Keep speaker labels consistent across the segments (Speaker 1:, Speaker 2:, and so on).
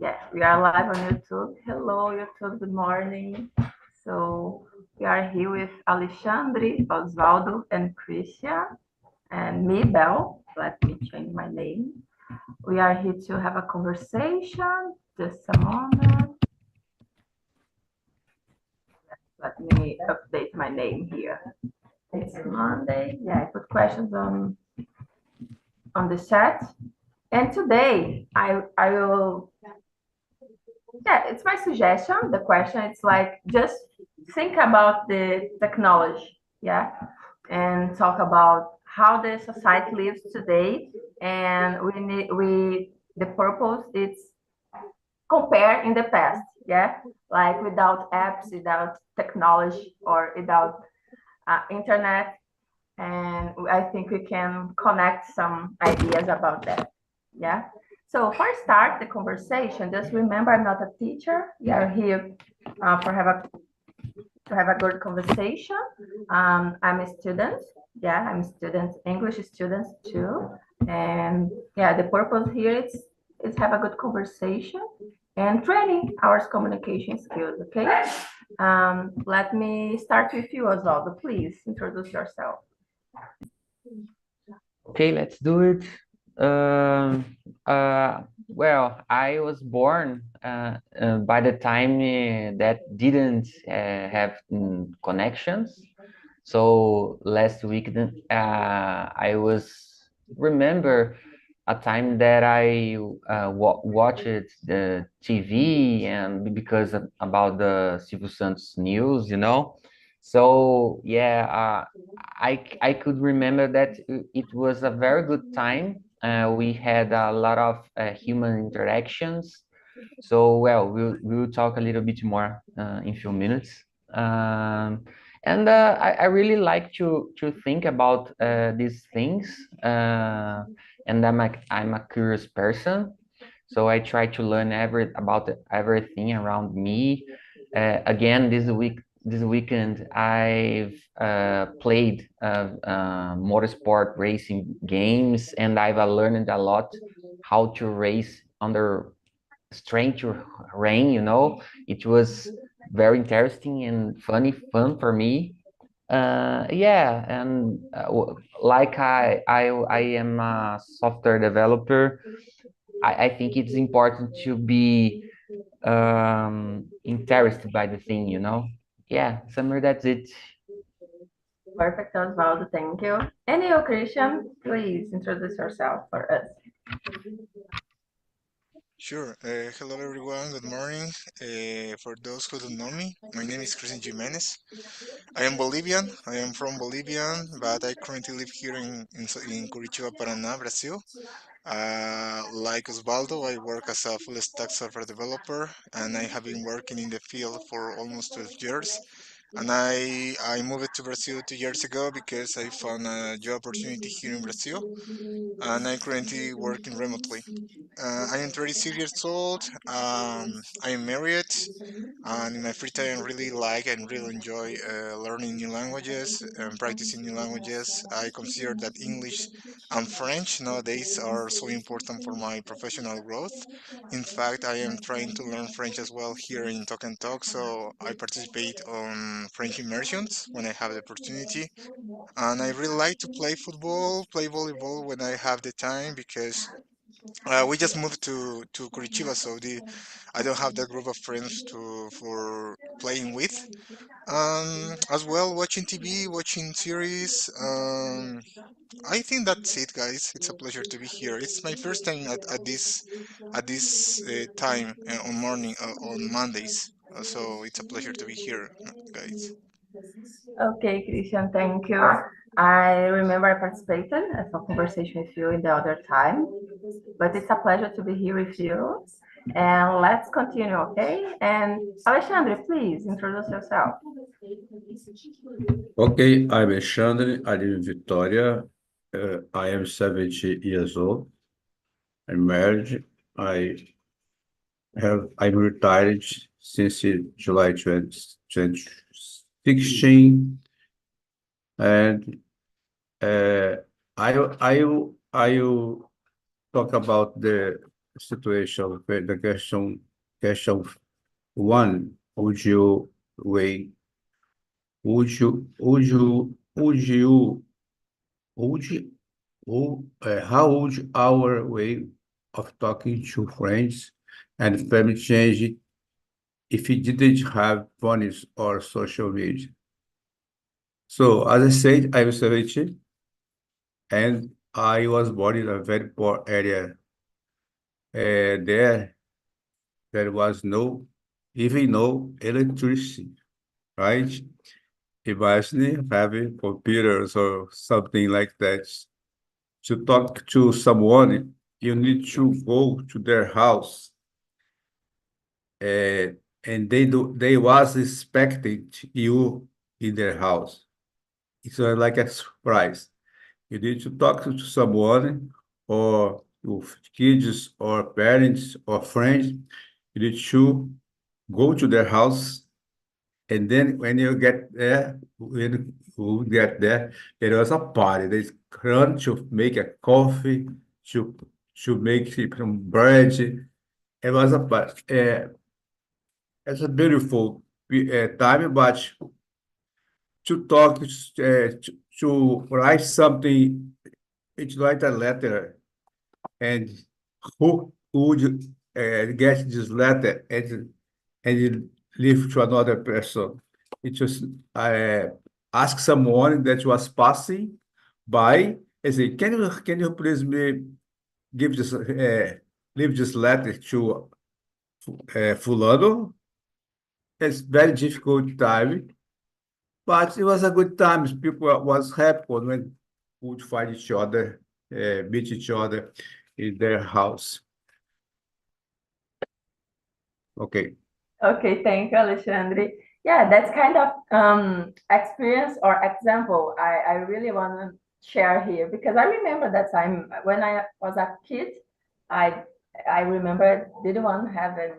Speaker 1: Yeah, we are live on YouTube. Hello, YouTube. Good morning. So we are here with Alexandre, Osvaldo, and Christian, and me, Belle. Let me change my name. We are here to have a conversation. Just a moment. Let me update my name here. It's Monday. Yeah, I put questions on the chat. And today I will, yeah, it's my suggestion. The question, it's like just think about the technology, yeah, and talk about how the society lives today. And the purpose is compare in the past, yeah, like without apps, without technology, or without internet. And I think we can connect some ideas about that. Yeah. So for start the conversation, just remember I'm not a teacher. We are here for to have a good conversation. I'm a student. Yeah, I'm a student, English student too. And yeah, the purpose here is have a good conversation and training our communication skills. Okay. Let me start with you, Osvaldo. Please introduce yourself.
Speaker 2: Okay, let's do it. Well, I was born by the time that didn't have connections. So last week, I was remember a time that I watched the TV and because about the Silvio Santos news, So yeah, I could remember that it was a very good time. We had a lot of human interactions. So well, we'll talk a little bit more in a few minutes. And I really like to think about these things. And I'm a curious person, so I try to learn about everything around me. Again, this weekend, I've played motorsport racing games, and I've learned a lot how to race under strange rain. It was very interesting and fun for me. Yeah, and like I am a software developer. I think it's important to be interested by the thing. Yeah, Summer, that's it.
Speaker 1: Perfect, Osvaldo. Thank you. And you, Christian, please introduce yourself for us.
Speaker 3: Sure. Hello, everyone. Good morning. For those who don't know me, my name is Christian Jimenez. I am Bolivian. I am from Bolivia, but I currently live here in Curitiba, Paraná, Brazil. Like Osvaldo, I work as a full stack software developer, and I have been working in the field for almost 12 years. And I moved to Brazil 2 years ago because I found a job opportunity here in Brazil, and I'm currently working remotely. I am 36 years old. I am married, and in my free time, I really like and really enjoy learning new languages and practicing new languages. I consider that English and French nowadays are so important for my professional growth. In fact, I am trying to learn French as well here in Talk and Talk, so I participate on French immersions when I have the opportunity. And I really like to play football, play volleyball when I have the time because we just moved to Curitiba, so I don't have that group of friends for playing with. As well, watching TV, watching series. I think that's it, guys. It's a pleasure to be here. It's my first time at this time on morning on Mondays. So it's a pleasure to be here, guys.
Speaker 1: Okay, Christian, thank you. I remember I participated in a conversation with you in the other time, but it's a pleasure to be here with you. And let's continue, okay? And Alexandre, please introduce yourself.
Speaker 4: Okay, I'm Alexandre. I live in Victoria. I am 70 years old. I'm married. I'm retired since July 2016. And uh, I will talk about the situation. The question one, wait, would you, would you, how would our way of talking to friends and family change if we didn't have phones or social media? So, as I said, I'm 70 and I was born in a very poor area. There was even no electricity, right? Imagine having computers or something like that. To talk to someone, you need to go to their house, uh, and they was expecting you in their house. It's like a surprise. You need to talk to someone or with kids or parents or friends. You need to go to their house, and then when you get there, there was a party. They run to make a coffee, to make some bread. It was a party. It's a beautiful time, but to talk, to write something, it's write a letter, and who would get this letter and leave to another person? It just ask someone that was passing by and say, can you please me give this leave this letter to fulano? It's very difficult time, but it was a good time. People was happy when would find each other, meet each other in their house. Okay.
Speaker 1: Okay, thank you, Alexandre. Yeah, that's kind of experience or example I really want to share here because I remember that time when I was a kid, I I remember didn't want to have a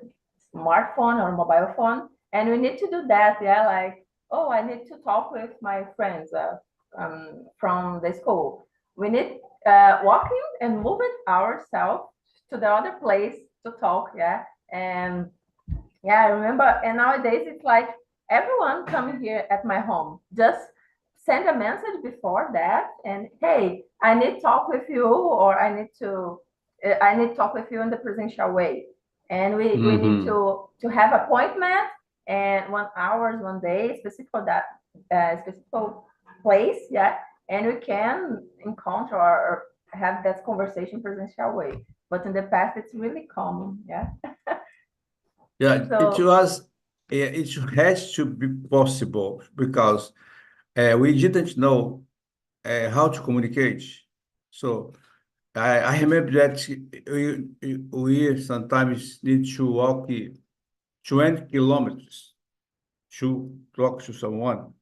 Speaker 1: smartphone or mobile phone, and we need to do that. Yeah, like oh, I need to talk with my friends from the school. We need walking and moving ourselves to the other place to talk. Yeah, and yeah, I remember. And nowadays it's like everyone coming here at my home. Just send a message before that and hey, I need to talk with you or I need to talk with you in the presential way. And we need
Speaker 4: Mm-hmm.
Speaker 1: to have appointment and 1 hour, 1 day, specific for that specific place, yeah. And we can encounter or have that conversation presential way. But in the past it's really common, yeah.
Speaker 4: Yeah,
Speaker 1: So
Speaker 4: it has to be possible because we didn't know how to communicate. So I remember that we sometimes need to walk 20 kilometers to talk to someone,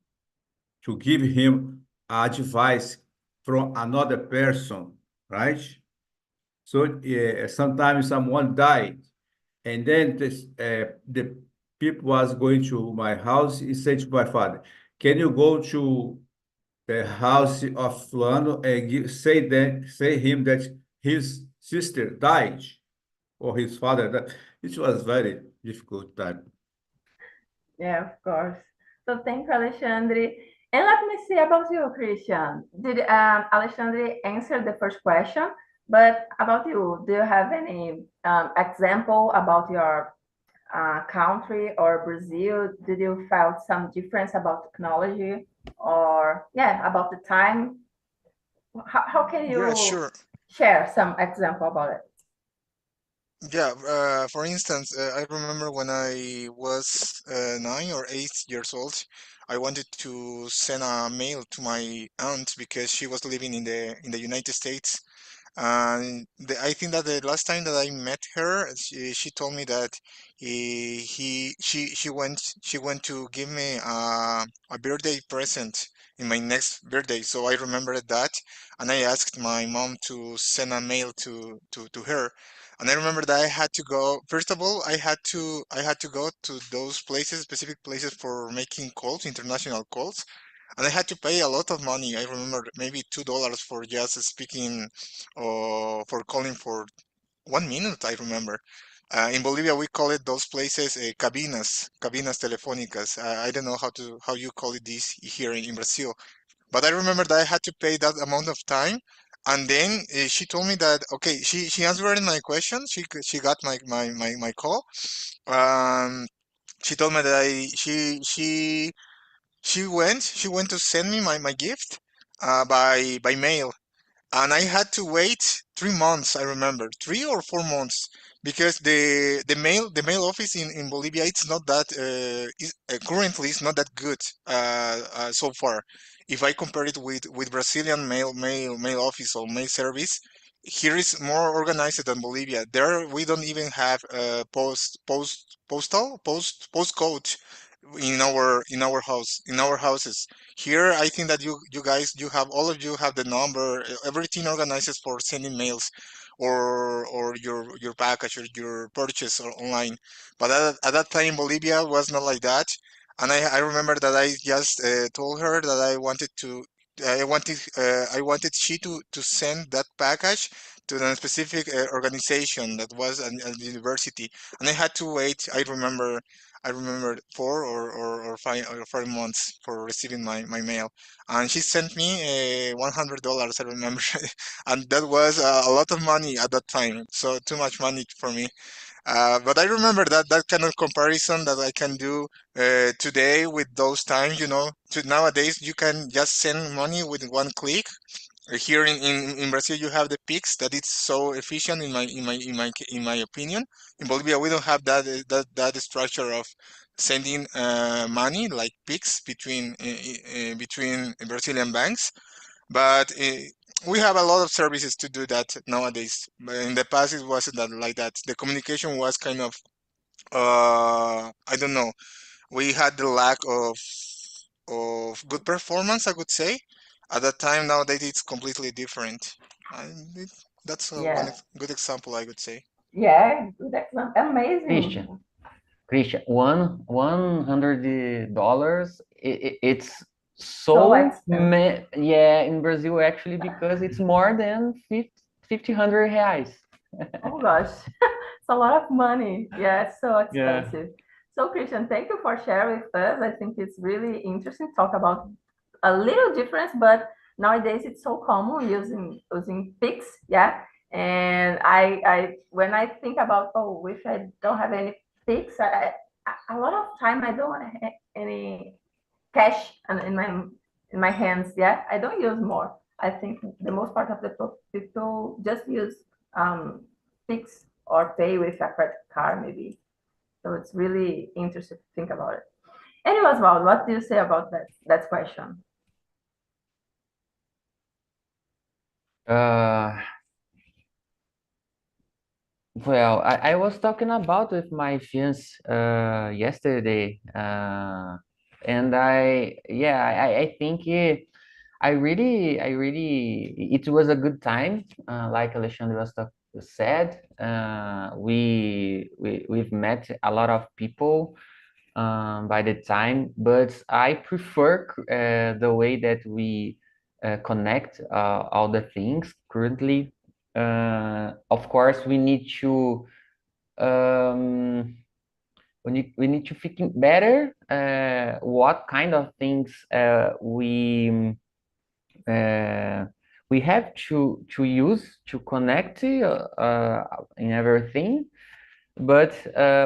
Speaker 4: to give him advice from another person, right? So sometimes someone died, and then the people was going to my house. He said to my father, "Can you go to the house of Fulano and say him that his sister died or his father died?" It was very difficult time.
Speaker 1: yeah, of course. So thank you, Alexandre. And let me see about you, Christian. Did Alexandre answer the first question? But about you, do you have any example about your country or Brazil? Did you felt some difference about technology or yeah, about the time? How can
Speaker 3: Yeah,
Speaker 1: you
Speaker 3: sure.
Speaker 1: share some example about it?
Speaker 3: Yeah, for instance, I remember when I was 9 or 8 years old, I wanted to send a mail to my aunt because she was living in the United States. And I think that the last time that I met her, she told me that she went to give me a birthday present in my next birthday. So I remembered that, and I asked my mom to send a mail to her. And I remember that I had to go. First of all, I had to go to those places, specific places for making calls, international calls, and I had to pay a lot of money. I remember maybe $2 for just speaking or for calling for 1 minute, I remember. In Bolivia, we call it those places cabinas telefónicas. I don't know how you call it this here in Brazil. But I remember that I had to pay that amount of time, and then she told me that okay, she answered my question. She got my call. Um, she told me that she went to send me my gift by mail, and I had to wait 3 months. I remember 3 or 4 months because the mail office in Bolivia it's not that currently it's not that good so far. If I compare it with Brazilian mail office or mail service, here is more organized than Bolivia. There we don't even have postcode in our houses. Here, I think that you guys you have all of you have the number, everything organizes for sending mails or your package or your purchase or online. But at that time, Bolivia was not like that, and I remember that I just told her that I wanted she to send that package to a specific organization that was a university, and I had to wait. I remember 4 or 5 months for receiving my mail, and she sent me $100. I remember, and that was a lot of money at that time. So too much money for me. But I remember that kind of comparison that I can do today with those times. To nowadays you can just send money with one click. Here in Brazil, you have the Pix that it's so efficient in my opinion. In Bolivia, we don't have that structure of sending money like Pix between Brazilian banks. But we have a lot of services to do that nowadays. But in the past, it wasn't that like that. The communication was kind of I don't know. We had the lack of good performance, I would say. At that time, nowadays it's completely different. And that's one
Speaker 1: Yeah,
Speaker 3: good example, I would say.
Speaker 1: yeah, good example. Amazing.
Speaker 2: Christian, $100, it's
Speaker 1: So
Speaker 2: so
Speaker 1: expensive.
Speaker 2: yeah, in Brazil actually because it's more than 1,500 reais.
Speaker 1: Oh gosh, it's a lot of money. Yeah, it's so
Speaker 2: Yeah.
Speaker 1: expensive. So Christian, thank you for sharing with us. I think it's really interesting to talk about a little difference, but nowadays it's so common using Pix, yeah. And I when I think about wish I don't have any Pix, a lot of time I don't have any cash in my hands. Yeah, I don't use more. I think the most part of the people just use um, Pix or pay with a credit card, maybe. So it's really interesting to think about it. Anyway, Oswald, what do you say about that question?
Speaker 2: Uh, well, I was talking about with my fiance yesterday, and I think it was a good time. Like Alexandre was said, we've met a lot of people by the time, but I prefer the way that we connect all the things currently. Of course, um, we need to think better what kind of things uh, we have to use to connect in everything, but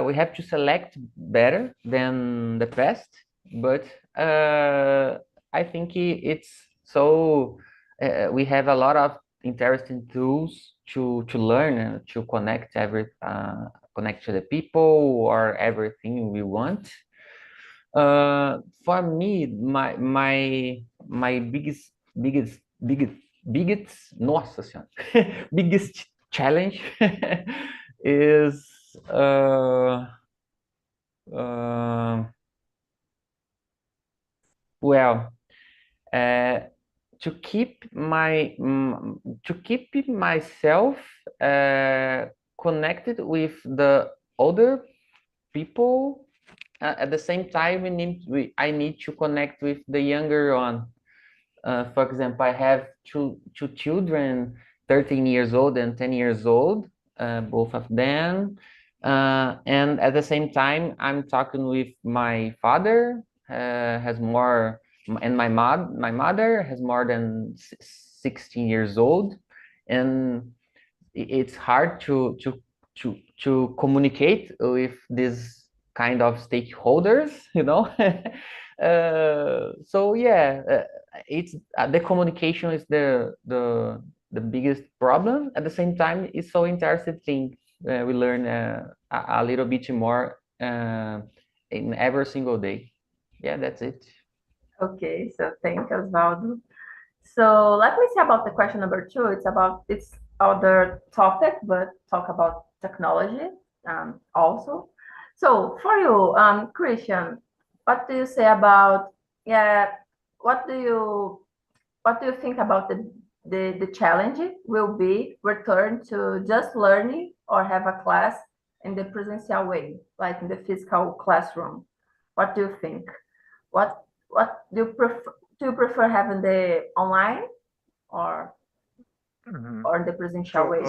Speaker 2: we have to select better than the past. But I think it's so we have a lot of interesting tools to learn and to connect to the people or everything we want. For me, my biggest, nossa senhora, biggest challenge is uh, well, uh, to keep myself connected with the older people. At the same time, I need to connect with the younger one. For example, I have two children, 13 years old and 10 years old, both of them. And at the same time, I'm talking with my father, has more, and my mother has more than 16 years old, and it's hard to communicate with this kind of stakeholders, you know. So yeah, it's the communication is the biggest problem. At the same time, it's so interesting thing. We learn a little bit more in every single day. Yeah, that's it.
Speaker 1: Okay, so thank you, Osvaldo. So let me see about the question number two. It's other topic, but talk about technology also. So for you, Christian, what do you say about, yeah, what do you what do you think about the challenge will be return to just learning or have a class in the presential way, like in the physical classroom? What do you think? What do you prefer? Do you prefer having the online or
Speaker 3: Mhm.
Speaker 1: or the presential
Speaker 3: So,
Speaker 1: way?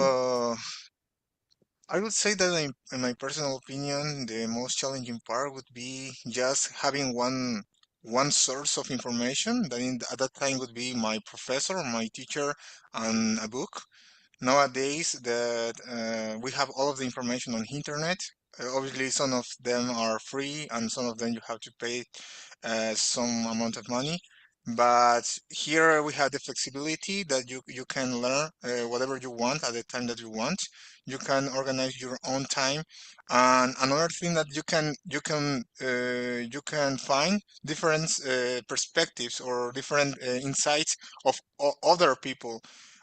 Speaker 3: I would say that in my personal opinion, the most challenging part would be just having one source of information that at that time would be my professor, my teacher, and a book. Nowadays that we have all of the information on internet. Obviously, some of them are free, and some of them you have to pay some amount of money. But here we have the flexibility that you can learn whatever you want at the time that you want. You can organize your own time. And another thing that you can find different perspectives or different insights of other people.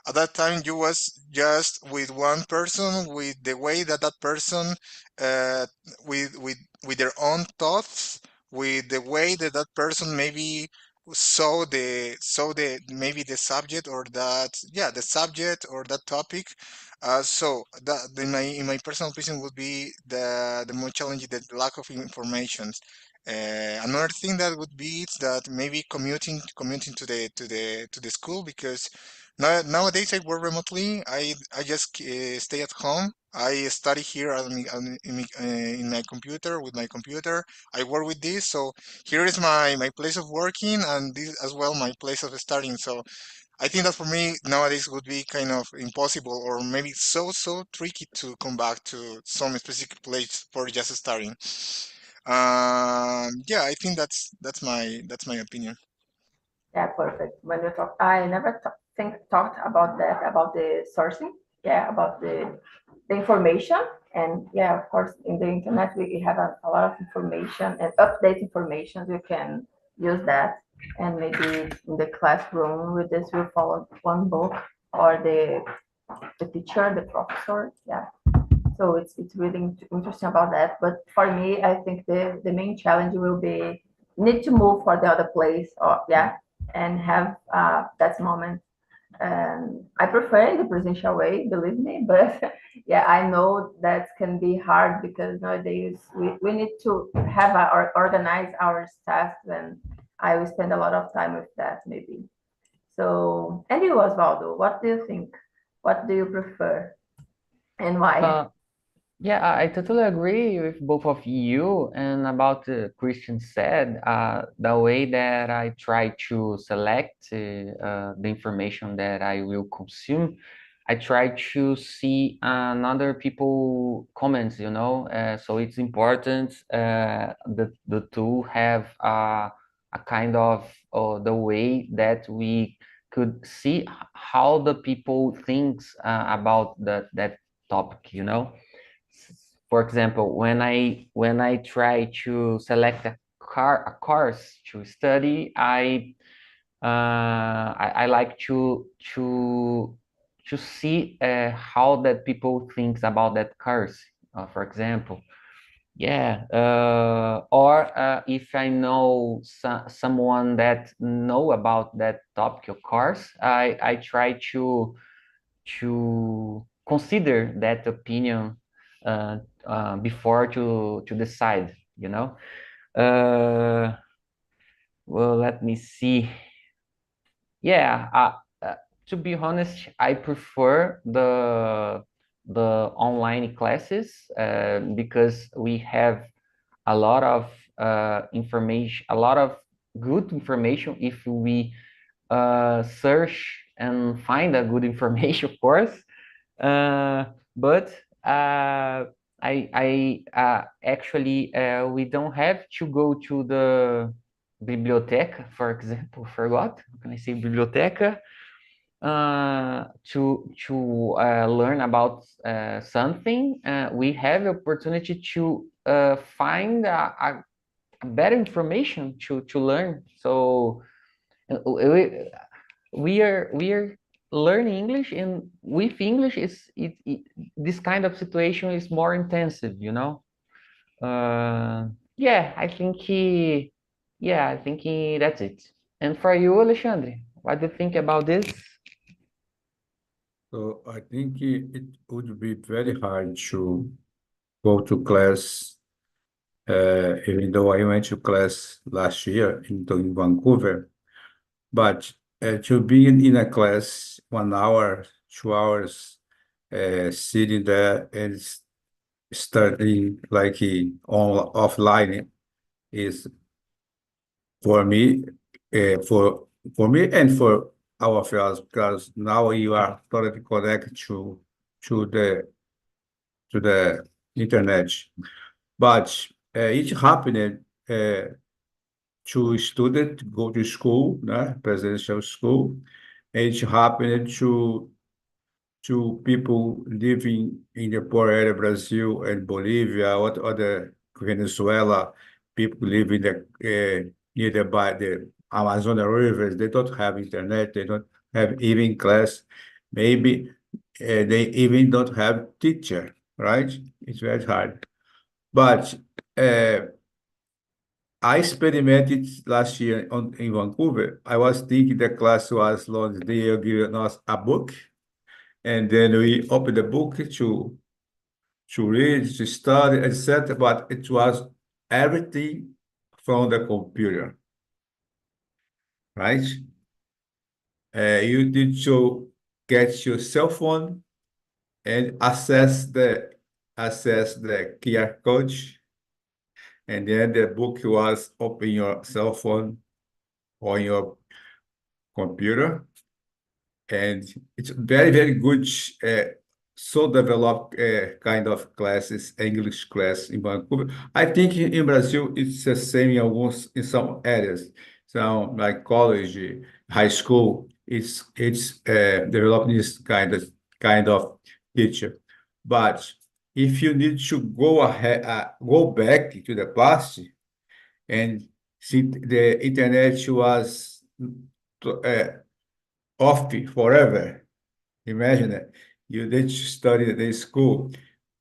Speaker 3: At that time you was just with one person with the way that that person uh, with their own thoughts, with the way that that person maybe saw the maybe the subject or that, yeah, the subject or that topic. So that in my personal opinion would be the more challenging, the lack of information. Another thing that would be is that maybe commuting to the school, because nowadays I work remotely. I just stay at home. I study here in my computer with my computer. I work with this, so here is my place of working, and this as well my place of studying. So I think that for me nowadays would be kind of impossible, or maybe so tricky to come back to some specific place for just starting. Yeah, I think that's my opinion.
Speaker 1: Yeah, perfect. When you talk, I never talked about that, about the sourcing. Yeah, about the information. And yeah, of course, in the internet, we have a lot of information and update information. We can use that. And maybe in the classroom, with this, we follow one book or the teacher, the professor. Yeah. So it's really interesting about that. But for me, I think the main challenge will be need to move for the other place, or yeah, and have that moment. I prefer the presential way, believe me, but yeah, I know that can be hard because nowadays we need to have or organize our stuff, and I will spend a lot of time with that maybe. So, and you, Osvaldo, what do you think? What do you prefer and why?
Speaker 2: Uh, Yeah, I totally agree with both of you. And about Christian said, the way that I try to select the information that I will consume, I try to see another people comments, you know. So it's important the two have a kind of the way that we could see how the people thinks about that topic, you know. For example, when I try to select a course to study, I like to see how that people thinks about that course. For example, yeah, or if I know someone that know about that topic or course, I try to consider that opinion uh, before to decide, you know. Uh, well, let me see. Yeah, to be honest, I prefer the online classes because we have a lot of information, a lot of good information if we search and find a good information, of course. But I actually we don't have to go to the biblioteca, for example. Forgot. How can I say biblioteca? To learn about something, we have the opportunity to find a better information to learn. So we are learning English, and with English this kind of situation is more intensive, you know. Yeah, I think that's it. And for you, Alexandre, what do you think about this?
Speaker 4: So I think it would be very hard to go to class, even though I went to class last year in Vancouver, but to be in a class 1 hour, 2 hours, sitting there and studying like on offline is for me, for me and for our friends, because now you are totally connected to the to the internet. But it happened to student go to school, presidential school, and it happened to people living in the poor area, Brazil and Bolivia, or other Venezuela, people live in the near the Amazon rivers. They don't have internet. They don't have even class. Maybe they even don't have teacher, right? It's very hard. But uh, I experimented last year in Vancouver. I was thinking the class was long. They are giving us a book, and then we open the book to read, to study, etc. But it was everything from the computer, right? You need to get your cell phone and access the QR code, and then the book was open your cell phone or your computer, and it's very, very good, so developed kind of classes, English class in Vancouver. I think in Brazil it's the same in some areas. So like college, high school, it's developing this kind of teacher. But if you need to go back to the past and see the internet was uh, off forever. Imagine that. You did study the school.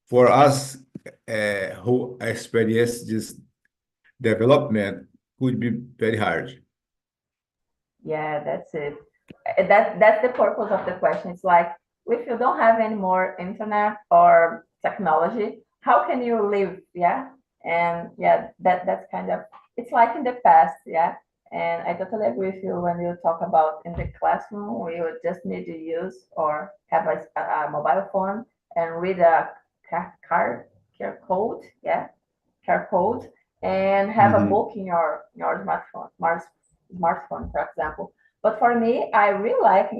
Speaker 4: For us who experience this development, would be very hard.
Speaker 1: Yeah, that's it. That's the purpose of the question. It's like if you don't have any more internet or technology, how can you live? Yeah. And yeah, that's kind of it's like in the past, yeah. And I totally agree with you when you talk about in the classroom, we would just need to use or have a mobile phone and read a QR code, yeah, QR code, and have a
Speaker 4: Mhm.
Speaker 1: book in your smartphone, for example. But for me, I really like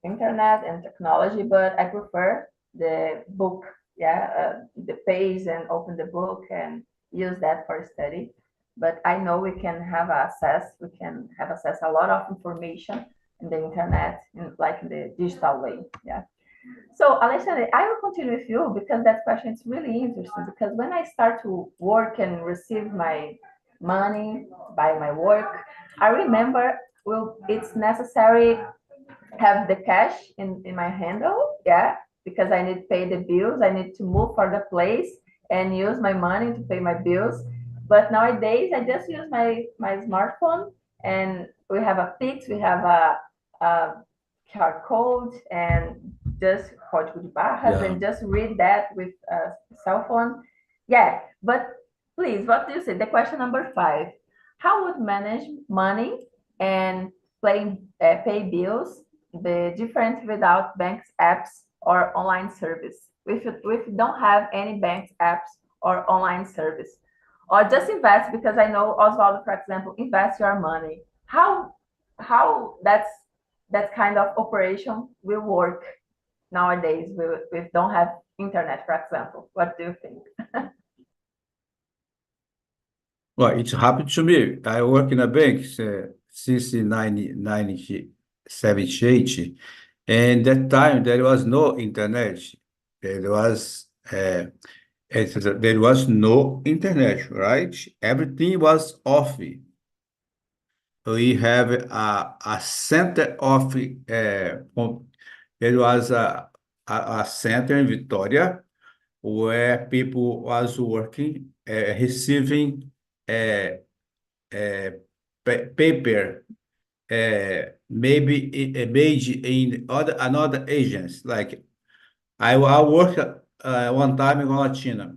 Speaker 1: internet and technology, but I prefer the book. Yeah, the page and open the book and use that for study. But I know we can have access. We can have access a lot of information in the internet, like in the digital way. Yeah. So, Alexandre, I will continue with you because that question is really interesting. Because when I start to work and receive my money by my work, I remember well, it's necessary have the cash in my handle, yeah, because I need to pay the bills. I need to move for the place and use my money to pay my bills. But nowadays, I just use my smartphone, and we have a Pix, we have a QR code, and just código de barras,
Speaker 4: Yeah.
Speaker 1: and just read that with a cell phone. Yeah, but please, what do you say? The question number 5: how would manage money and pay bills the different without banks apps or online service? if you don't have any bank apps or online service, or just invest, because I know Oswaldo, for example, invest your money. How that kind of operation will work nowadays? We don't have internet, for example. What do you think?
Speaker 4: Well, it happened to me. I work in a bank since 1978, and that time there was no internet. There was there was no internet, right? Everything was off. We have a center of there was a center in Victoria where people was working, receiving uh, uh, paper, maybe made in other another agents. Like I worked one time in Latina.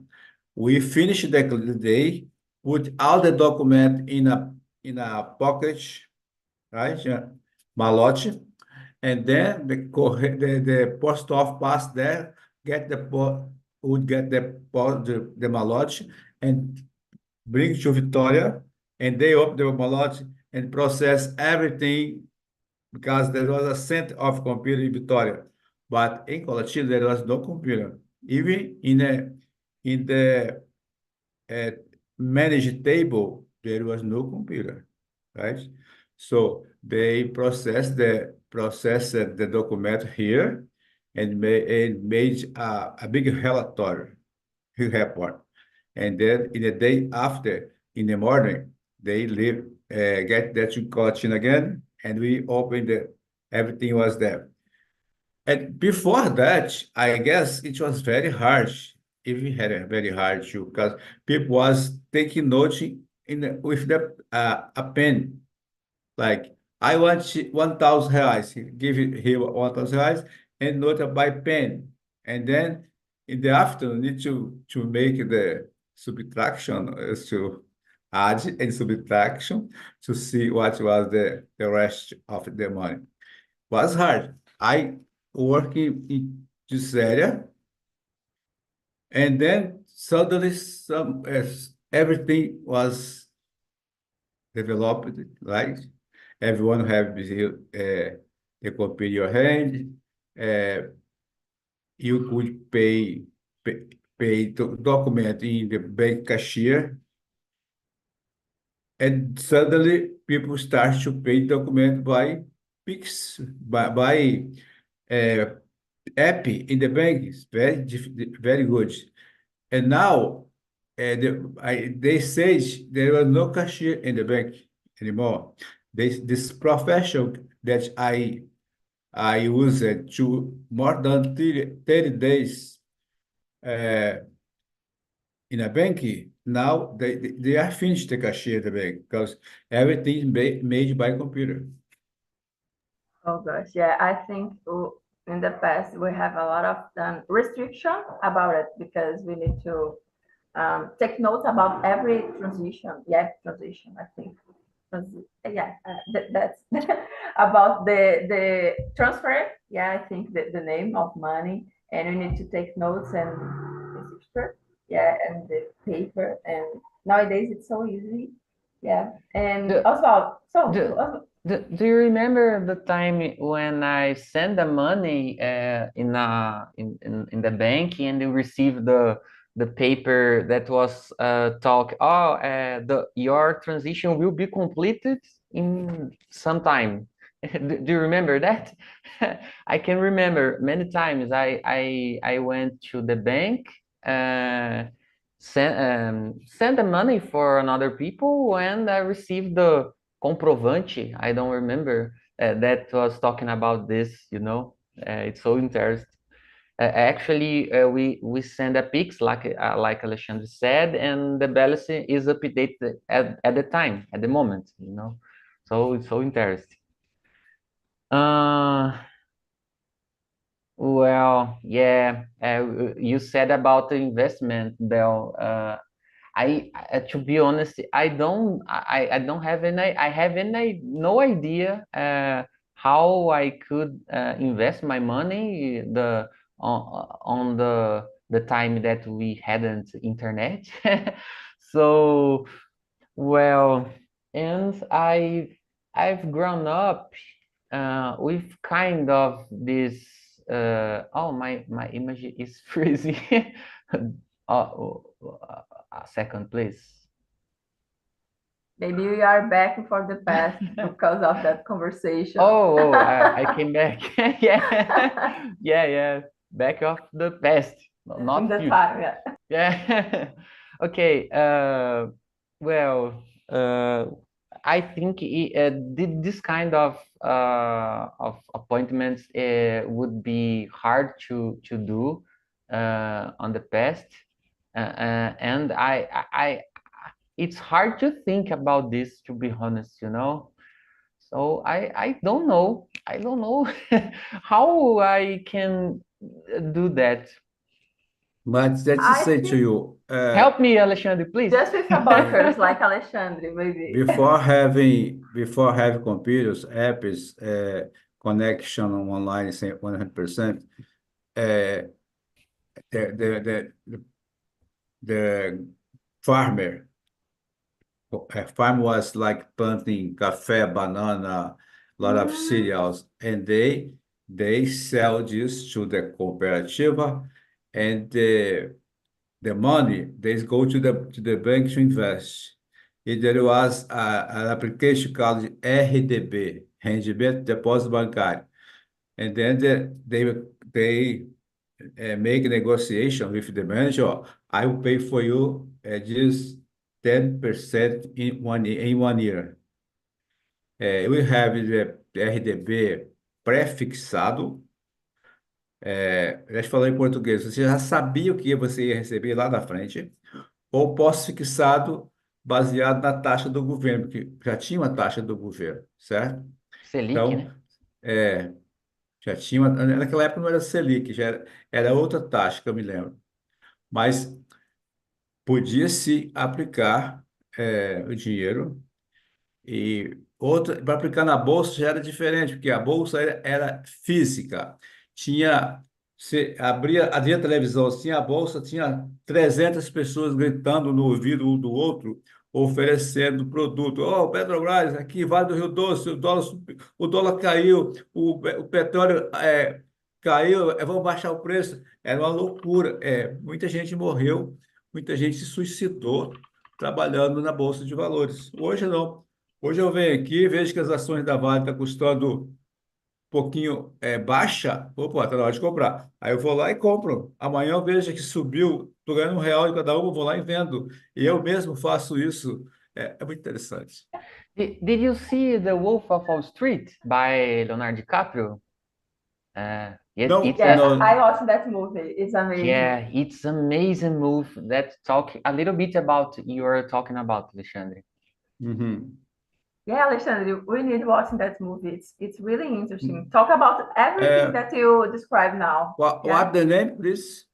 Speaker 4: We finished the day, put all the document in a pocket, right? Malote, and then the post office pass there, get the would get the malote and bring to Victoria, and they open the malote and process everything because there was a center of computer in Victoria, but in Colatina there was no computer. Even in the uh, managed table there was no computer, right? So they processed the document here and made a big report. And then in the day after, in the morning, they get that to Cochin again, and we opened everything was there. And before that, I guess it was very hard. If we had a very hard to, because people was taking notes with a pen, like I want 1,000 reais. He give it here 1,000 reais and note by pen. And then in the afternoon, need to make the subtraction, to add and subtraction to see what was the rest of the money. Was hard. I working in this area, and then suddenly everything was developed, right? Everyone have the computer in your hand. Uh, you could pay document in the bank cashier, and suddenly people start to pay document by Pix, by uh, app in the bank. It's very good. And now they say there was no cashier in the bank anymore. This profession that I used to more than 30 days uh, in a bank. Now they are finished the cashier at the bank because everything is made by computer.
Speaker 1: Oh gosh, yeah, I think in the past we have a lot of restriction about it, because we need to take notes about every transition. Yeah, transition, I think. Yeah, that's about the transfer. Yeah, I think the name of money, and we need to take notes and register. Yeah, and the paper. And nowadays it's so easy. Yeah, and
Speaker 2: The-
Speaker 1: Oswald. So
Speaker 2: the-
Speaker 1: Oswald,
Speaker 2: Do you remember the time when I sent the money in the bank and you received the paper that was your transition will be completed in some time. Do you remember that? I can remember many times I went to the bank, sent the money for another people, and I received the comprovante. I don't remember that was talking about this. It's so interesting. Actually, we send a Pix like Alexandre said, and the balance is updated at the time, at the moment. So it's so interesting. Well, yeah, you said about the investment, Bell. To be honest, I don't have any, I have any, no idea how I could invest my money on the time that we hadn't internet. So, well, and I've grown up with kind of this. Oh, my image is freezing. A second, please.
Speaker 1: Maybe we are back for the past because of that conversation.
Speaker 2: Oh, I came back. Yeah. Back of the past, not
Speaker 1: In the
Speaker 2: future.
Speaker 1: time, yeah.
Speaker 2: Yeah. Okay. Well, I think this kind of appointments would be hard to do on the past, and it's hard to think about this, to be honest, you know. So I don't know. I don't know how I can do that.
Speaker 4: But let's
Speaker 1: I
Speaker 4: say to
Speaker 1: think-
Speaker 4: you,
Speaker 2: Help me, Alexandre, please.
Speaker 1: Just with bunkers like Alexandre, maybe.
Speaker 4: before having computers, apps, connection online, say 100%, the farmer farm was like planting coffee, banana, a lot of cereals, and they sell this to the cooperative, and the money they go to the bank to invest. And there was an application called RDB, Rendimento Depósito Bancário, and then they make a negotiation with the manager. "Oh, I will pay for you just 10% in 1 year. We have the RDB pré-fixado. Já te falou em português, você já sabia o que você ia receber lá na frente, ou pós-fixado baseado na taxa do governo, porque já tinha uma taxa do governo, certo?
Speaker 2: Selic,
Speaker 4: Então,
Speaker 2: né?
Speaker 4: já tinha naquela época não era Selic, era outra taxa que eu me lembro. Mas podia-se aplicar o dinheiro e outra para aplicar na bolsa já era diferente, porque a bolsa era física. Você abria a televisão, tinha a bolsa, tinha 300 pessoas gritando no ouvido um do outro, oferecendo produto. Oh, Petrobras, aqui, Vale do Rio Doce, o dólar caiu, o petróleo caiu, vamos baixar o preço. Era uma loucura. Muita gente morreu, muita gente se suicidou trabalhando na Bolsa de Valores. Hoje não. Hoje eu venho aqui, vejo que as ações da Vale estão custando um pouquinho baixa. Opa, está na hora de comprar. Aí eu vou lá e compro. Amanhã eu vejo que subiu, estou ganhando R$ 1 em cada uma, eu vou lá e vendo. E eu mesmo faço isso. É muito interessante.
Speaker 2: Did you see The Wolf of Wall Street by Leonardo DiCaprio?
Speaker 4: No,
Speaker 2: It's
Speaker 1: Yes,
Speaker 4: no.
Speaker 1: I watched that movie. It's amazing.
Speaker 2: Yeah, it's amazing move that talk a little bit about you're talking about, Alexandre.
Speaker 4: Mhm.
Speaker 1: Yeah, Alexandre, we need watching that movie. It's really interesting. Talk about everything that you described now.
Speaker 4: What the name, please?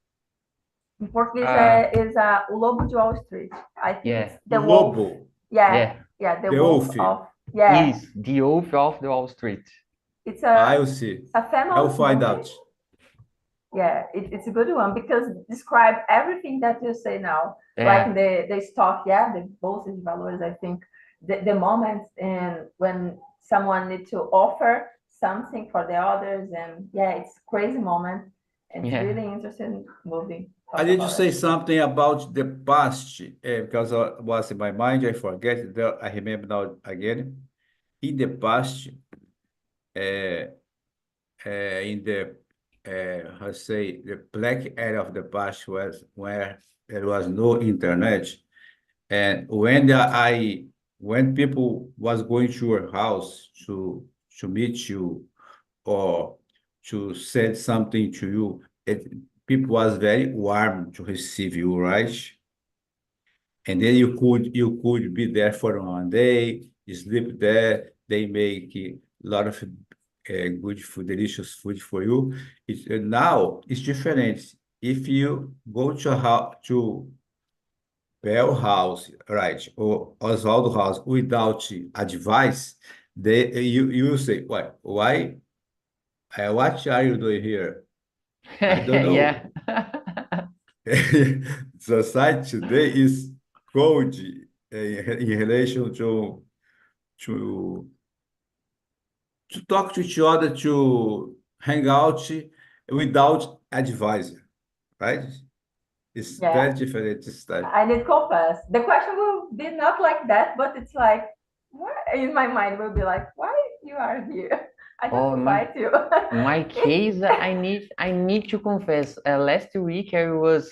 Speaker 1: In Portuguese, is O Lobo de Wall Street. I think
Speaker 2: Yeah.
Speaker 1: it's the wolf.
Speaker 4: Lobo.
Speaker 1: Yeah, the
Speaker 4: The
Speaker 1: wolf
Speaker 4: wolf.
Speaker 1: of yeah.
Speaker 2: Is The Wolf of the Wall Street.
Speaker 1: It's
Speaker 4: I will see.
Speaker 1: a famous
Speaker 4: I will find
Speaker 1: movie.
Speaker 4: out.
Speaker 1: Yeah, it's a good one because describe everything that you say now.
Speaker 2: Yeah.
Speaker 1: Like the stock, the bolsa de valores, I think the moments and when someone needs to offer something for the others, and it's crazy moment. It's really interesting movie.
Speaker 4: I need to say something about the past because it was in my mind. I forget. I remember now again. In the past, in the how to say the black area of the past was where there was no internet, and when people was going to your house to meet you or to send something to you, people was very warm to receive you, right? And then you could be there for 1 day, sleep there. They make a lot of good food, delicious food for you. Now it's different. If you go to Bell House, right, or Oswaldo House without advice, you say, why, what are you doing here? I don't know.
Speaker 2: Yeah.
Speaker 4: Society today is cold in relation to to talk to each other, to hang out without advisor, right? It's very
Speaker 1: Yeah,
Speaker 4: different this time.
Speaker 1: I need to confess. The question will be not like that, but it's like, what in my mind will be like, why you are here? I just
Speaker 2: Oh,
Speaker 1: invite you.
Speaker 2: my case, I need to confess. Last week I was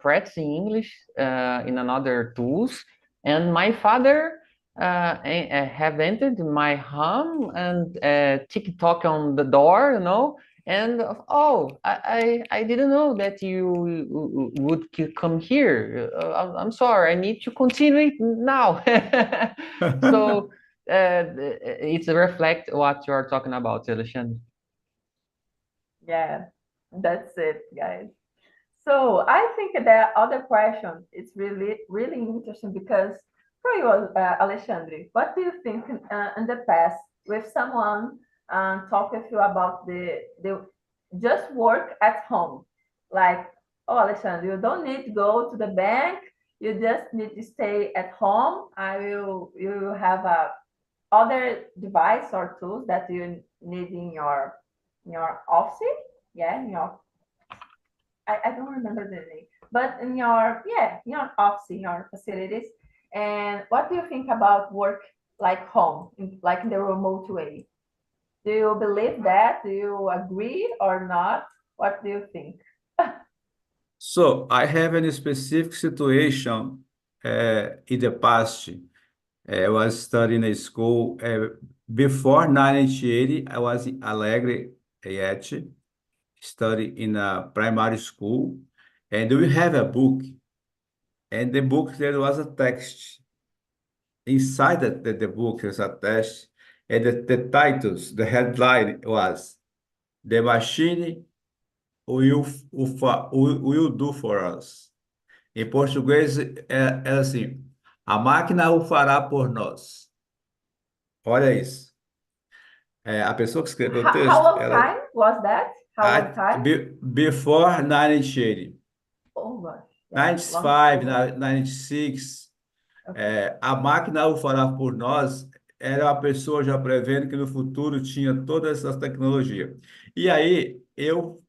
Speaker 2: practicing English in another tools, and my father have entered my home and TikTok on the door, and oh, I didn't know that you would come here. I'm sorry, I need to continue it now. So it's a reflect what you are talking about, Alexandre.
Speaker 1: Yeah, that's it, guys. So I think the other question is really, really interesting because for you, Alexandre, what do you think in the past with someone talk with you about the just work at home? Like, oh, Alexandre, you don't need to go to the bank. You just need to stay at home. You will have a other device or tools that you need in your office. Yeah, in your I don't remember the name, but in in your office, in your facilities. And what do you think about work like home, like in the remote way? Do you believe that? Do you agree or not? What do you think?
Speaker 4: So I have a specific situation in the past. I was studying in school before 1980. I was in Alegre yet, studying in a primary school, and we have a book, and the book there was a text. Inside the book is a text, and the titles, the headline was "The Machine will do for us." Em português é assim: a máquina o fará por nós. Olha isso. A pessoa que escreveu o
Speaker 1: How
Speaker 4: texto,
Speaker 1: long
Speaker 4: ela
Speaker 1: time was that? How long time?
Speaker 4: before 1980,
Speaker 1: Oh gosh, yeah, long
Speaker 4: 95,
Speaker 1: time.
Speaker 4: 96,
Speaker 1: Okay.
Speaker 4: a máquina o fará por nós era uma pessoa já prevendo que no futuro tinha todas essas tecnologias. E aí eu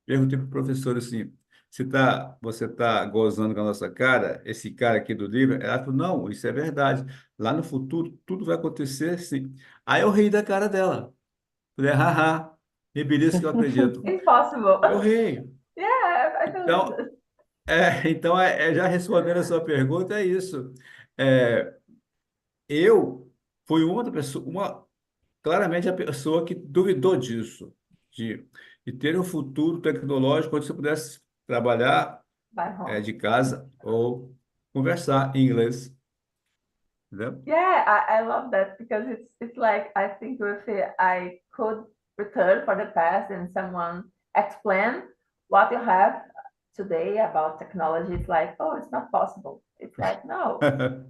Speaker 4: perguntei para o professor assim, você tá gozando com a nossa cara, esse cara aqui do livro? Ela falou, não, isso é verdade. Lá no futuro, tudo vai acontecer assim. Aí eu ri da cara dela. Falei, haha, e por isso que eu acredito.
Speaker 1: Impossible.
Speaker 4: Eu ri.
Speaker 1: Yeah, I believe
Speaker 4: Então,
Speaker 1: this.
Speaker 4: já respondendo a sua pergunta, é isso. É, eu fui uma da pessoa, claramente a pessoa que duvidou disso, de, de ter um futuro tecnológico onde você pudesse trabalhar
Speaker 1: By home.
Speaker 4: de casa ou conversar em inglês, entendeu?
Speaker 1: Yeah, I love that because it's like I think if I could return for the past and someone explain what you have today about technology, it's like, oh, it's not possible. It's like, no,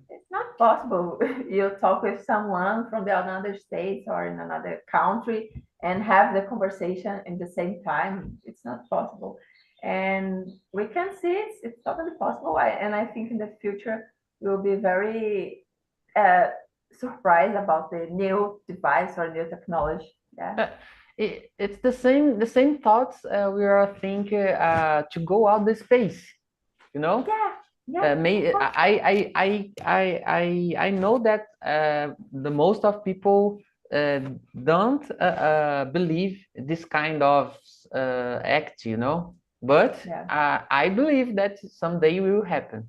Speaker 1: it's not possible. You talk with someone from the another state or in another country and have the conversation in the same time. It's not possible. And we can see it's totally possible. And I think in the future we'll be very uh, surprised about the new device or new technology. Yeah.
Speaker 2: Uh, it's the same thoughts we are thinking to go out the space, you know?
Speaker 1: Yeah. Yeah.
Speaker 2: May I know that the most of people uh, don't believe this kind of act, but
Speaker 1: Yeah.
Speaker 2: I believe that someday will happen.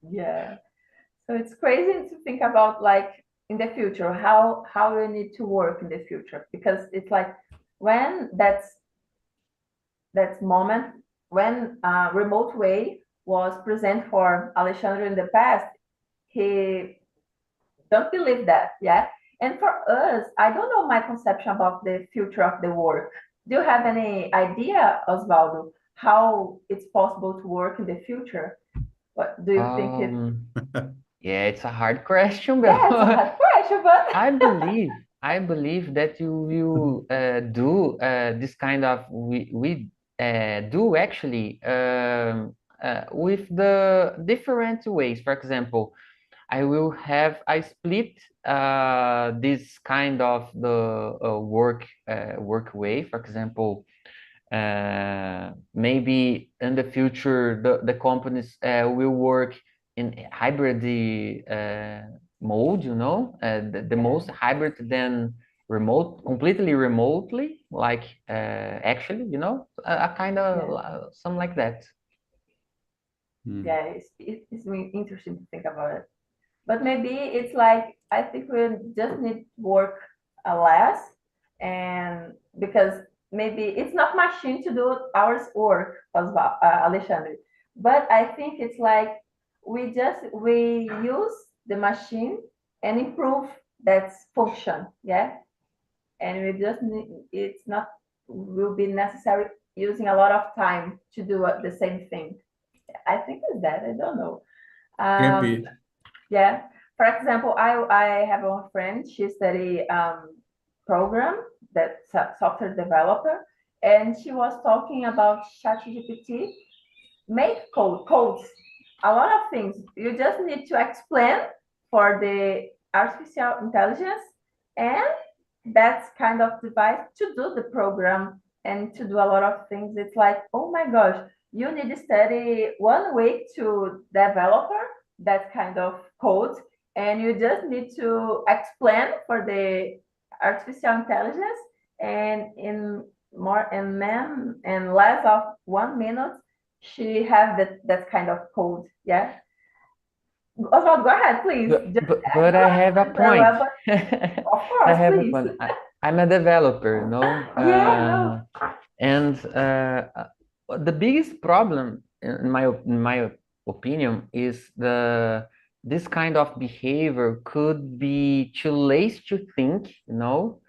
Speaker 1: Yeah. So it's crazy to think about like in the future how we need to work in the future because it's like when that moment when remote way was present for Alexandre in the past, he don't believe that, yeah. And for us, I don't know my conception about the future of the work. Do you have any idea, Osvaldo, how it's possible to work in the future? What do you think it?
Speaker 2: Um, yeah, it's a hard question,
Speaker 1: Yeah, it's a
Speaker 2: but
Speaker 1: hard question, but
Speaker 2: I believe I believe that you will do this kind of we do actually with the different ways. For example, I will have I split this kind of the work way. For example, maybe in the future the companies will work in hybrid mode, you know, the most hybrid than remote, completely remotely, like actually, you know, a kind of something like that.
Speaker 1: Yeah, it's really interesting to think about it. But maybe it's like I think we just need to work less, and because maybe it's not machine to do our work, Alexandre. But I think it's like we use the machine and improve that function, yeah. And we just need, it's not will be necessary using a lot of time to do the same thing. I think it's that. I don't know.
Speaker 4: Can
Speaker 1: Um,
Speaker 4: be.
Speaker 1: yeah. For example, I have a friend. She study program that software developer, and she was talking about ChatGPT make codes, a lot of things. You just need to explain for the artificial intelligence, and that's kind of device to do the program and to do a lot of things. It's like, oh my gosh, you need to study 1 week to developer that kind of code, and you just need to explain for the artificial intelligence, and in more and less of 1 minute she have that kind of code. Yeah. Oswald, go ahead, please.
Speaker 2: But I have a
Speaker 1: Very
Speaker 2: point.
Speaker 1: well, but of
Speaker 2: I
Speaker 1: course,
Speaker 2: have a
Speaker 1: please.
Speaker 2: point. I'm a developer, you know,
Speaker 1: Yeah,
Speaker 2: and the biggest problem, in my opinion, is this kind of behavior could be too lazy to think, you know,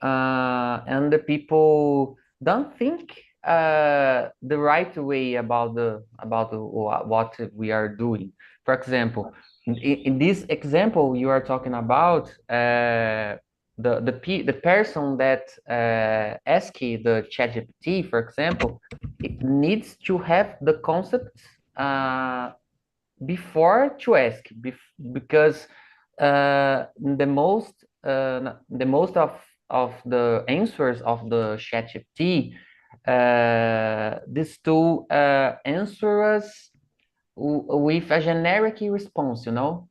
Speaker 2: and the people don't think the right way about what we are doing. For example, in this example you are talking about, the person that asked the ChatGPT, for example, it needs to have the concept before to ask, because the most of the answers of the ChatGPT, this tool answer us with a generic response, you know.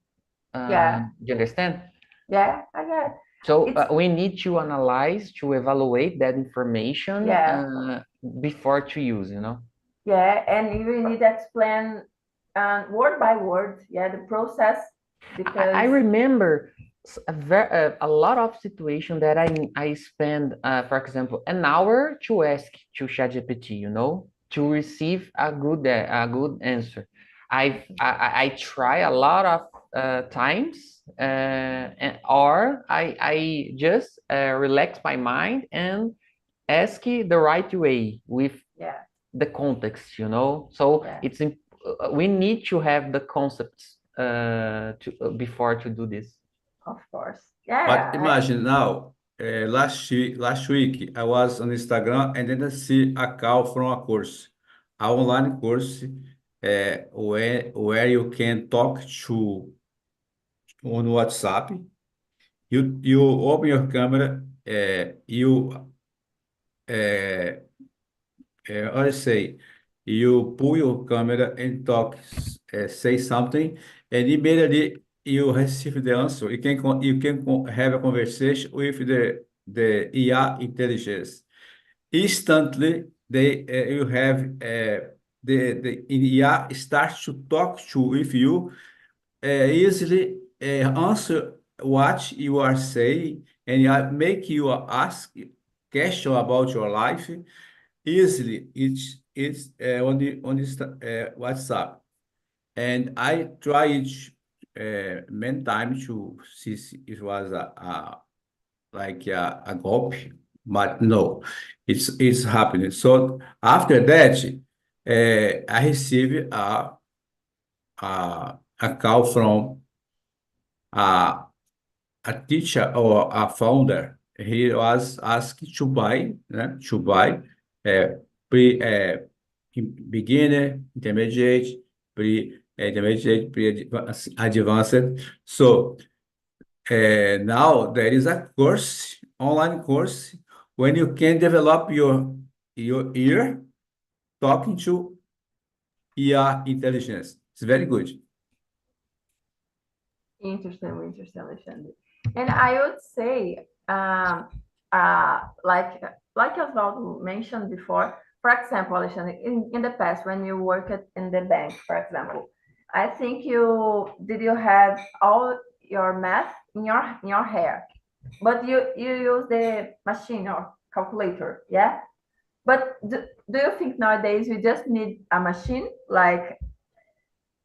Speaker 1: yeah,
Speaker 2: You understand?
Speaker 1: yeah. I get it.
Speaker 2: So
Speaker 1: It's
Speaker 2: we need to analyze, to evaluate that information
Speaker 1: yeah,
Speaker 2: before to use, you know.
Speaker 1: yeah, and you need to explain word by word. Yeah, the process
Speaker 2: I
Speaker 1: because
Speaker 2: remember a lot of situation that I spend, for example, an hour to ask to ChatGPT, you know, to receive a good answer. I try a lot of times, or I just relax my mind and ask it the right way with
Speaker 1: yeah,
Speaker 2: the context, you know. So
Speaker 1: yeah,
Speaker 2: we need to have the concepts before to do this.
Speaker 1: of course.
Speaker 4: But
Speaker 1: Yeah,
Speaker 4: imagine now, last week I was on Instagram and then I see a call from a course, an online course, where you can talk to on WhatsApp. You open your camera, you how do you say, you pull your camera and talk, say something, and immediately you receive the answer. You can have a conversation with the IA intelligence. Instantly, you have the IA starts to talk to with you, easily answer what you are saying, and make you ask question about your life easily. It's on this WhatsApp, and I tried many times to see if it was like a golpe, but no, it's happening. So after that, I received a call from a a teacher or a founder, he was asked to buy, né, to buy pre beginner, intermediate, pre-intermediate, pre-advanced. So now there is a course, online course, when you can develop your ear talking to IA intelligence. It's very good.
Speaker 1: Interesting, Alexandre. And I would say, like Osvaldo mentioned before, for example, Alexandre, in the past, when you worked in the bank, for example, I think you have all your math in your hair, but you use the machine or calculator, yeah? But do you think nowadays we just need a machine? Like,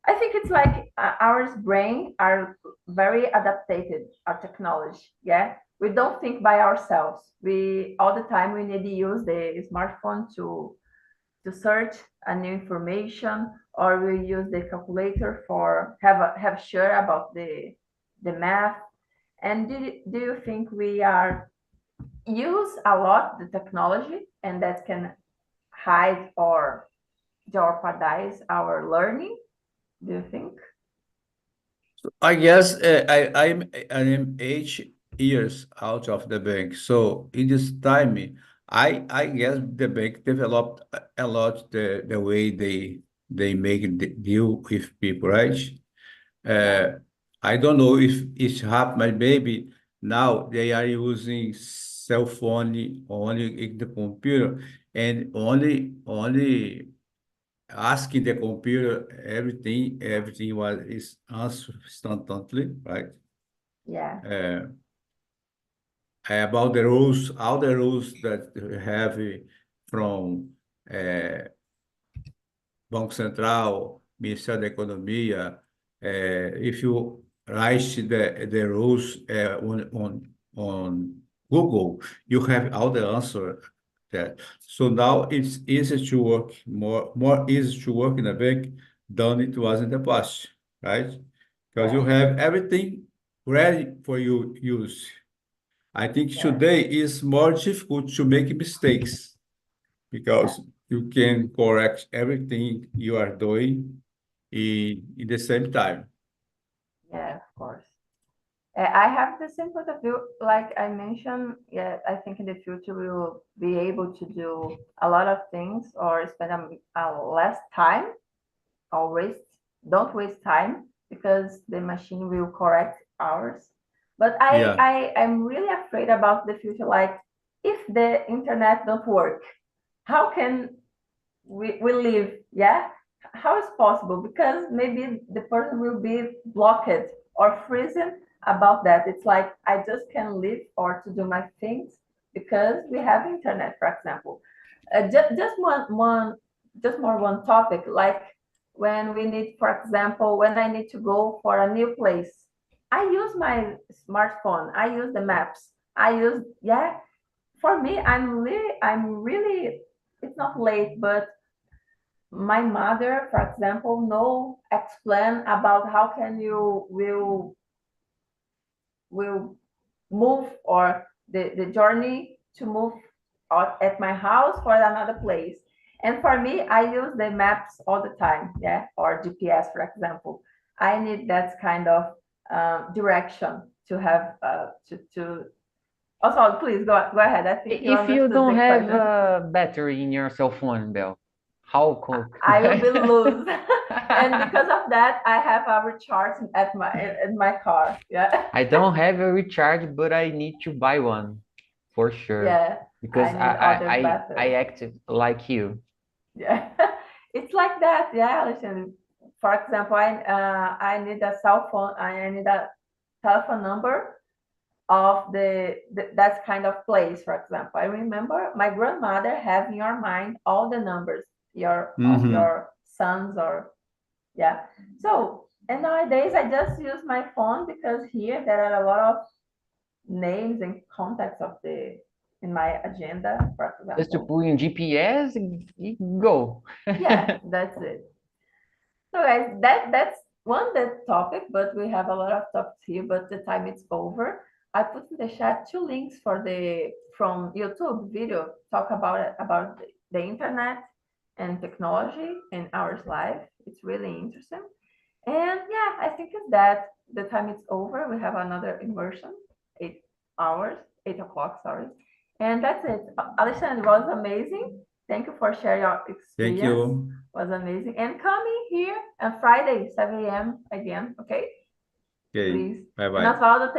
Speaker 1: I think it's like our brain are very adapted our technology. Yeah, we don't think by ourselves. We all the time we need to use the smartphone to search a new information, or we use the calculator for have sure about the math. And do you think we are use a lot the technology and that can hide or jeopardize our learning? Do you think?
Speaker 4: I guess I'm 8 years out of the bank. So in this time, I guess the bank developed a lot the way they make the deal with people, right? Uh, I don't know if it's happened, but maybe now they are using cell phone only in the computer and only asking the computer everything is answered instantly, right?
Speaker 1: Yeah.
Speaker 4: About the rules, all the rules that we have from Banco Central, Ministério da Economia, if you write the rules on Google, you have all the answer there. So now it's easy to work, more easy to work in a bank than it was in the past, right? Because you have everything ready for you use. I think today is more difficult to make mistakes because you can correct everything you are doing in the same time.
Speaker 1: Yeah, of course. I have the same point of view. Like I mentioned, yeah, I think in the future we will be able to do a lot of things or spend a less time or don't waste time because the machine will correct ours. But
Speaker 4: Yeah.
Speaker 1: I'm really afraid about the future. Like if the internet don't work, how can we live? Yeah, how is possible? Because maybe the person will be blocked or frozen about that. It's like I just can live or to do my things because we have internet, for example. Just one topic, like when we need, for example, when I need to go for a new place, I use my smartphone, I use the maps, I use, yeah, for me, I'm really, it's not late, but my mother, for example, no explain about how can you will move or the journey to move out at my house for another place. And for me, I use the maps all the time, yeah, or GPS, for example. I need that kind of direction to have to. Also, please go ahead. I think you
Speaker 2: If you
Speaker 1: understood
Speaker 2: don't
Speaker 1: the
Speaker 2: have
Speaker 1: question.
Speaker 2: a battery in your cell phone, Bell, how could
Speaker 1: I will be lose. And because of that, I have a recharge at my car. Yeah.
Speaker 2: I don't have a recharge, but I need to buy one for sure
Speaker 1: Yeah.
Speaker 2: because
Speaker 1: I need other
Speaker 2: I
Speaker 1: battery.
Speaker 2: act like you.
Speaker 1: Yeah. It's like that. Yeah, listen. For example, I need a cell phone. I need a telephone number of that kind of place. For example, I remember my grandmother have in your mind all the numbers of your sons or yeah. So, and nowadays I just use my phone because here there are a lot of names and contacts of the in my agenda, for
Speaker 2: Just to
Speaker 1: example.
Speaker 2: put in GPS and go.
Speaker 1: Yeah, that's it. So guys, that's one that topic, but we have a lot of topics here, but the time is over. I put in the chat 2 links from YouTube video talk about the internet and technology in our life. It's really interesting. And yeah, I think it's that the time is over. We have another immersion, 8 hours, 8 o'clock, sorry. And that's it. Alexandre, was amazing. Thank you for sharing your experience.
Speaker 4: Thank you.
Speaker 1: Was amazing. And coming here on Friday, 7 a.m. again, okay?
Speaker 4: Okay.
Speaker 1: Please.
Speaker 4: Bye
Speaker 1: And
Speaker 4: bye.
Speaker 1: Osvaldo,